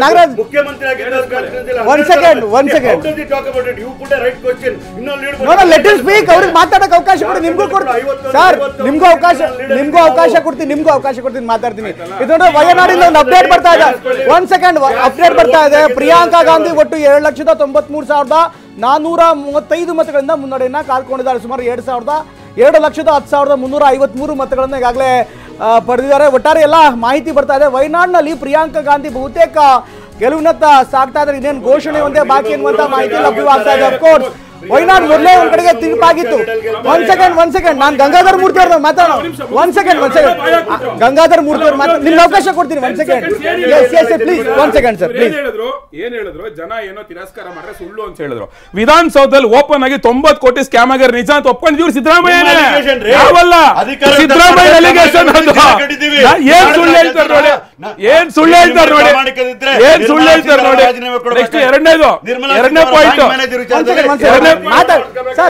Nagaraj let him speak. ಅವ್ರಿಗೆ ಮಾತಾಡಕ್ಕೆ ಅವಕಾಶ ಕೊಡಿ. ನಿಮ್ಗೂ ಸರ್ ನಿಮ್ಗೂ ಅವಕಾಶ ಕೊಡ್ತೀನಿ ಮಾತಾಡ್ತೀನಿ. ಇದು ವಯನಾಡಿಂದ ಒಂದು ಅಪ್ಡೇಟ್ ಬರ್ತಾ ಇದೆ. 1 ಸೆಕೆಂಡ್ ಅಪ್ಡೇಟ್ ಬರ್ತಾ ಇದೆ. ಪ್ರಿಯಾಂಕಾ ಗಾಂಧಿ ಒಟ್ಟು 7,93,435 ಮತಗಳಿಂದ ಮುನ್ನಡೆಯನ್ನ ಕಾಲ್ಕೊಂಡಿದ್ದಾರೆ. ಸುಮಾರು 2,10,353 ಮತಗಳನ್ನ ಈಗಾಗಲೇ ಪಡೆದಿದ್ದಾರೆ. ಒಟ್ಟಾರೆ ಎಲ್ಲ ಮಾಹಿತಿ ಬರ್ತಾ ಇದೆ. ವಯನಾಡಿನಲ್ಲಿ ಪ್ರಿಯಾಂಕಾ ಗಾಂಧಿ ಬಹುತೇಕ ಗೆಲುವಿನತ್ತ ಸಾಗ್ತಾ ಇದ್ದಾರೆ. ಇನ್ನೇನು ಘೋಷಣೆ ಒಂದೇ ಬಾಕಿ ಎನ್ನುವಂತ ಮಾಹಿತಿ ಲಭ್ಯವಾಗ್ತಾ ಇದೆ. ಅಫ್ಕೋರ್ಸ್ ವಯನಾಡ್ ಮೊದಲೇ ಒಂದ್ ಕಡೆಗೆ ತಿರುಪಾಗಿತ್ತು. 1 ಸೆಕೆಂಡ್ ನಾನು ಗಂಗಾಧರ್ ಮೂರ್ತಿ ಅವ್ರ ಮಾತಾಡೋಣ. 1 ಸೆಕೆಂಡ್ ಗಂಗಾಧರ್ ಮೂರ್ತಿ ಅವ್ರ ಮಾತಾಡ ನಿಮ್ಗೆ ಅವಕಾಶ ಕೊಡ್ತೀನಿ. 1 second please. 1 second sir please. ಏನ್ ಹೇಳಿದ್ರು ಜನ ಏನೋ ತಿರಸ್ಕಾರ ಮಾಡ್ರೆ ಸುಳ್ಳು ಅಂತ ಹೇಳಿದ್ರು. ವಿಧಾನಸೌಧದಲ್ಲಿ ಓಪನ್ ಆಗಿ 90 ಕೋಟಿ ಸ್ಕ್ಯಾಮ್ ಆಗಿರೋ ನಿಜ ಅಂತ ಒಪ್ಕೊಂಡಿದ್ರು ಸಿದ್ದರಾಮಯ್ಯ. ಸಿದ್ದರಾಮಯ್ಯ ಅಲಿಗೇಷನ್ ಏನ್ ಸುಳ್ಳು ಹೇಳ್ತಾರೆ ನೋಡಿ. ನೆಕ್ಸ್ಟ್ ಎರಡನೇ ಪಾಯಿಂಟ್